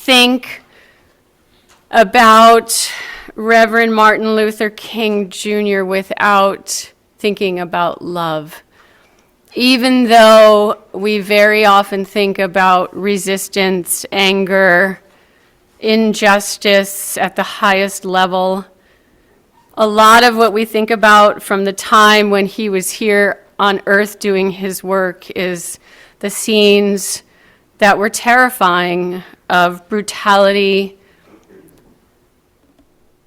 think about Reverend Martin Luther King Jr. without thinking about love. Even though we very often think about resistance, anger, injustice at the highest level, a lot of what we think about from the time when he was here on earth doing his work is the scenes that were terrifying of brutality,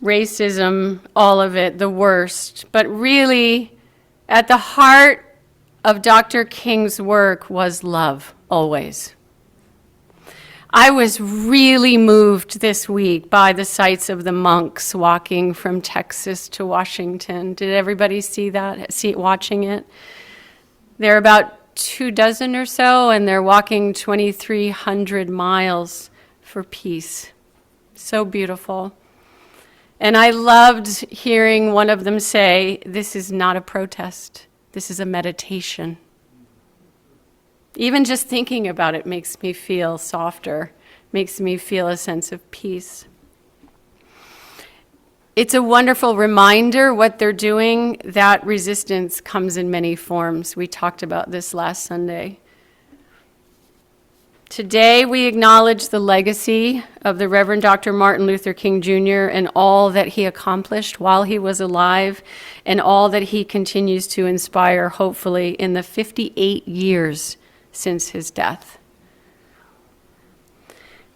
racism, all of it, the worst. But really, at the heart of Dr. King's work was love, always. I was really moved this week by the sights of the monks walking from Texas to Washington. Did everybody see that, watching it? They're about 24 or so, and they're walking 2,300 miles for peace. So beautiful. And I loved hearing one of them say, "This is not a protest. This is a meditation." Even just thinking about it makes me feel softer, makes me feel a sense of peace. It's a wonderful reminder what they're doing, that resistance comes in many forms. We talked about this last Sunday. Today we acknowledge the legacy of the Reverend Dr. Martin Luther King Jr. and all that he accomplished while he was alive and all that he continues to inspire, hopefully, in the 58 years since his death.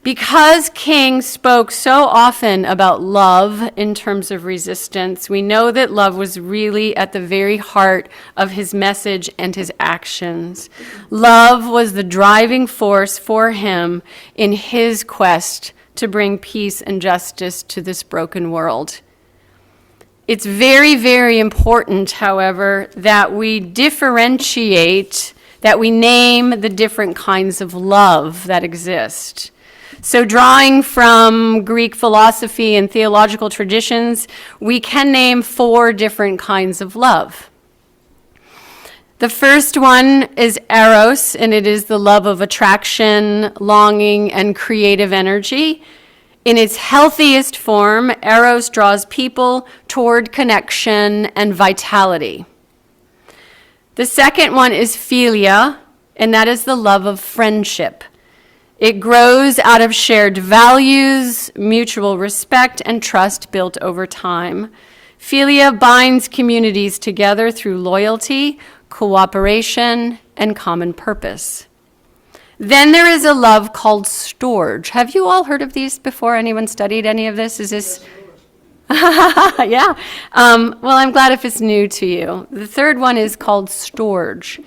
Because King spoke so often about love in terms of resistance, we know that love was really at the very heart of his message and his actions. Love was the driving force for him in his quest to bring peace and justice to this broken world. It's very, very important, however, that we differentiate, that we name the different kinds of love that exist. So drawing from Greek philosophy and theological traditions, we can name 4 different kinds of love. The first one is eros, and it is the love of attraction, longing, and creative energy. In its healthiest form, eros draws people toward connection and vitality. The second one is philia, and that is the love of friendship. It grows out of shared values, mutual respect, and trust built over time. Philia binds communities together through loyalty, cooperation, and common purpose. Then there is a love called storge. Have you all heard of these before? Anyone studied any of this? Is this? Yeah. Well, I'm glad if it's new to you. The third one is called storge.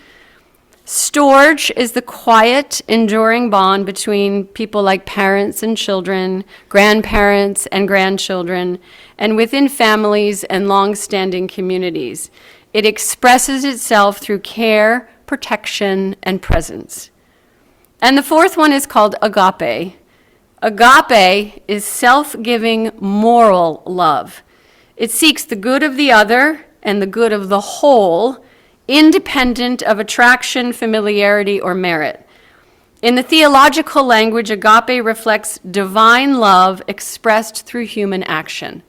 Storge is the quiet, enduring bond between people like parents and children, grandparents and grandchildren, and within families and long-standing communities. It expresses itself through care, protection, and presence. And the fourth one is called agape. Agape is self-giving moral love. It seeks the good of the other and the good of the whole, independent of attraction, familiarity, or merit. In the theological language, agape reflects divine love expressed through human action.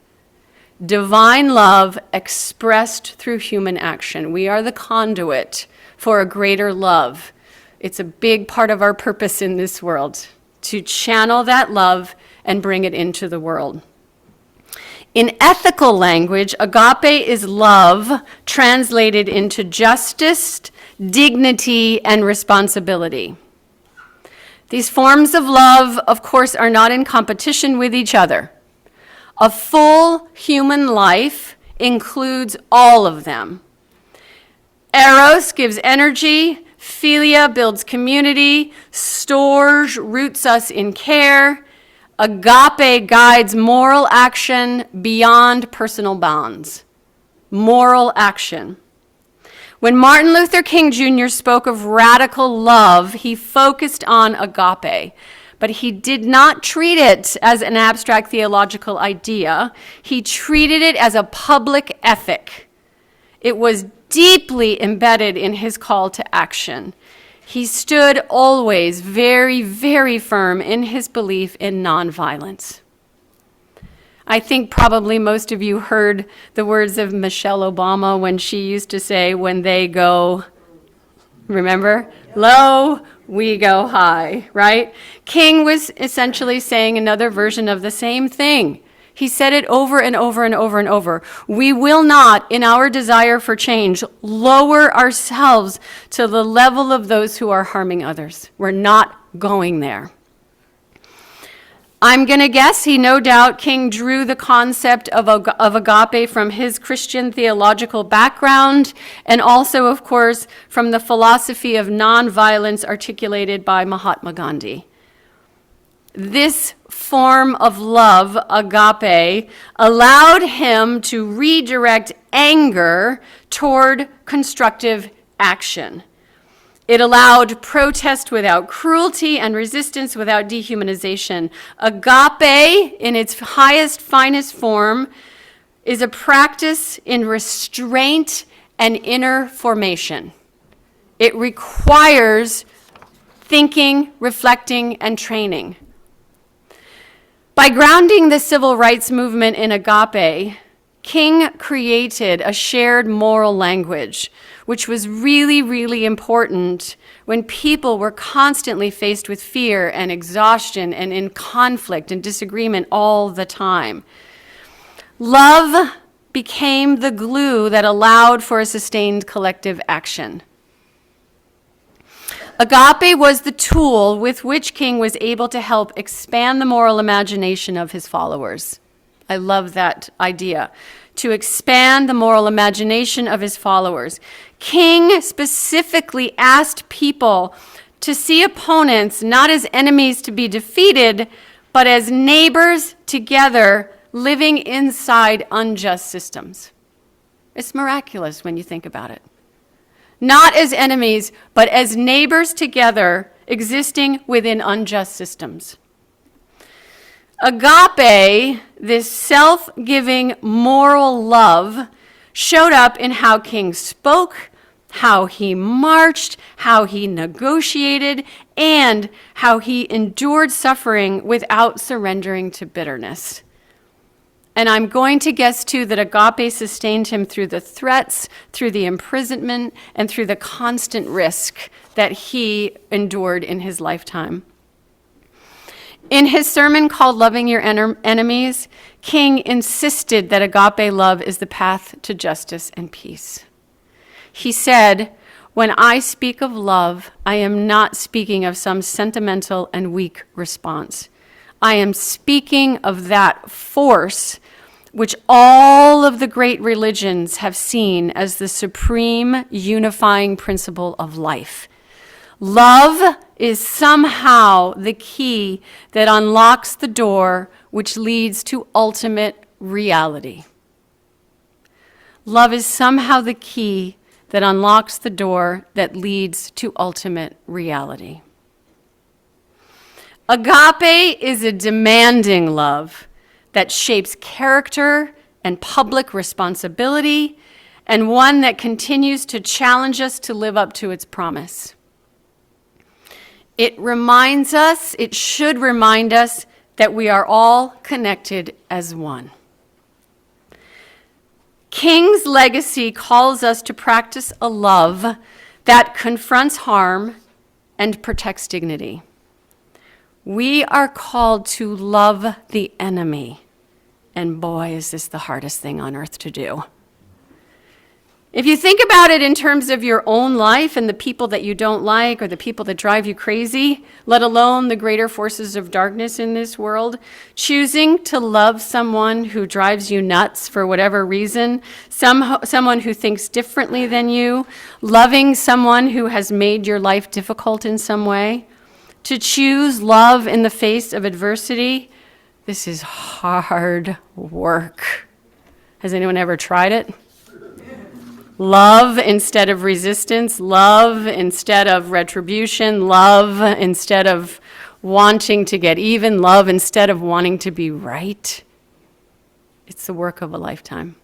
Divine love expressed through human action. We are the conduit for a greater love. It's a big part of our purpose in this world, to channel that love and bring it into the world. In ethical language, agape is love translated into justice, dignity, and responsibility. These forms of love, of course, are not in competition with each other. A full human life includes all of them. Eros gives energy, philia builds community, storge roots us in care, agape guides moral action beyond personal bounds. Moral action. When Martin Luther King Jr. spoke of radical love, he focused on agape, but he did not treat it as an abstract theological idea. He treated it as a public ethic. It was deeply embedded in his call to action. He stood always very, very firm in his belief in nonviolence. I think probably most of you heard the words of Michelle Obama when she used to say, when they go, remember? Low, we go high, right? King was essentially saying another version of the same thing. He said it over and over and over and over. We will not, in our desire for change, lower ourselves to the level of those who are harming others. We're not going there. I'm going to guess King drew the concept of agape from his Christian theological background, and also, of course, from the philosophy of nonviolence articulated by Mahatma Gandhi. This form of love, agape, allowed him to redirect anger toward constructive action. It allowed protest without cruelty and resistance without dehumanization. Agape, in its highest, finest form, is a practice in restraint and inner formation. It requires thinking, reflecting, and training. By grounding the civil rights movement in agape, King created a shared moral language, which was really, really important when people were constantly faced with fear and exhaustion and in conflict and disagreement all the time. Love became the glue that allowed for a sustained collective action. Agape was the tool with which King was able to help expand the moral imagination of his followers. I love that idea, to expand the moral imagination of his followers. King specifically asked people to see opponents not as enemies to be defeated, but as neighbors together living inside unjust systems. It's miraculous when you think about it. Not as enemies, but as neighbors together existing within unjust systems. Agape, this self-giving moral love, showed up in how King spoke, how he marched, how he negotiated, and how he endured suffering without surrendering to bitterness. And I'm going to guess, too, that agape sustained him through the threats, through the imprisonment, and through the constant risk that he endured in his lifetime. In his sermon called Loving Your Enemies, King insisted that agape love is the path to justice and peace. He said, "When I speak of love, I am not speaking of some sentimental and weak response. I am speaking of that force which all of the great religions have seen as the supreme unifying principle of life. Love is somehow the key that unlocks the door which leads to ultimate reality. Love is somehow the key that unlocks the door that leads to ultimate reality." Agape is a demanding love that shapes character and public responsibility, and one that continues to challenge us to live up to its promise. It should remind us that we are all connected as one. King's legacy calls us to practice a love that confronts harm and protects dignity. We are called to love the enemy, and boy, is this the hardest thing on earth to do. If you think about it in terms of your own life and the people that you don't like or the people that drive you crazy, let alone the greater forces of darkness in this world, choosing to love someone who drives you nuts for whatever reason, someone who thinks differently than you, loving someone who has made your life difficult in some way, to choose love in the face of adversity, this is hard work. Has anyone ever tried it? Love instead of resistance, love instead of retribution, love instead of wanting to get even, love instead of wanting to be right. It's the work of a lifetime.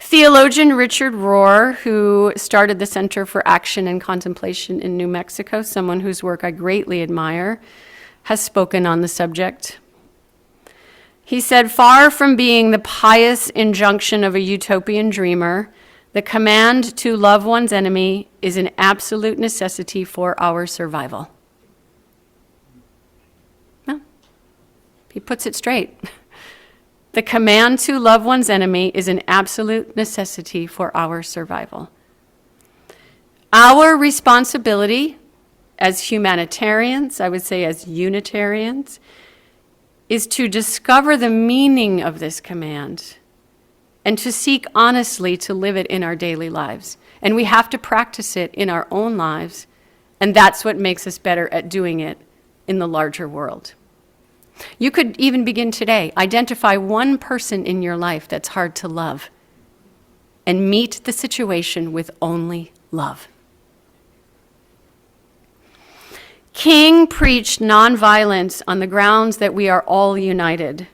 Theologian Richard Rohr, who started the Center for Action and Contemplation in New Mexico, someone whose work I greatly admire, has spoken on the subject. He said, "Far from being the pious injunction of a utopian dreamer, the command to love one's enemy is an absolute necessity for our survival." Well, he puts it straight. The command to love one's enemy is an absolute necessity for our survival. Our responsibility as humanitarians, I would say as Unitarians, is to discover the meaning of this command and to seek honestly to live it in our daily lives. And we have to practice it in our own lives, and that's what makes us better at doing it in the larger world. You could even begin today. Identify one person in your life that's hard to love and meet the situation with only love. King preached nonviolence on the grounds that we are all united,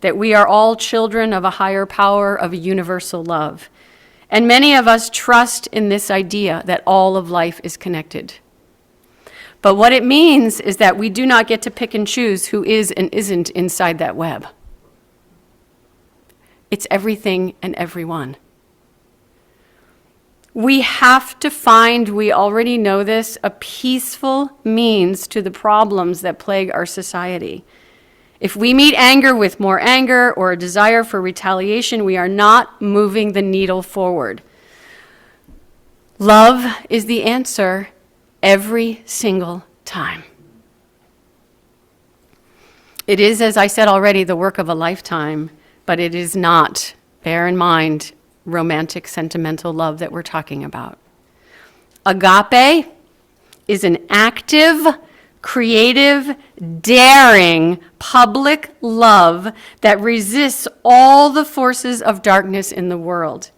that we are all children of a higher power, of a universal love. And many of us trust in this idea that all of life is connected. But what it means is that we do not get to pick and choose who is and isn't inside that web. It's everything and everyone. We have to find, we already know this, a peaceful means to the problems that plague our society. If we meet anger with more anger or a desire for retaliation, we are not moving the needle forward. Love is the answer every single time. It is, as I said already, the work of a lifetime, but it is not, bear in mind, romantic, sentimental love that we're talking about. Agape is an active, creative, daring, public love that resists all the forces of darkness in the world.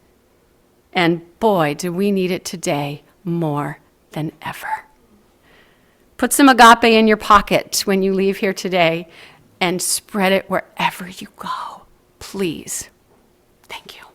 And boy, do we need it today more than ever. Put some agape in your pocket when you leave here today and spread it wherever you go. Please. Thank you.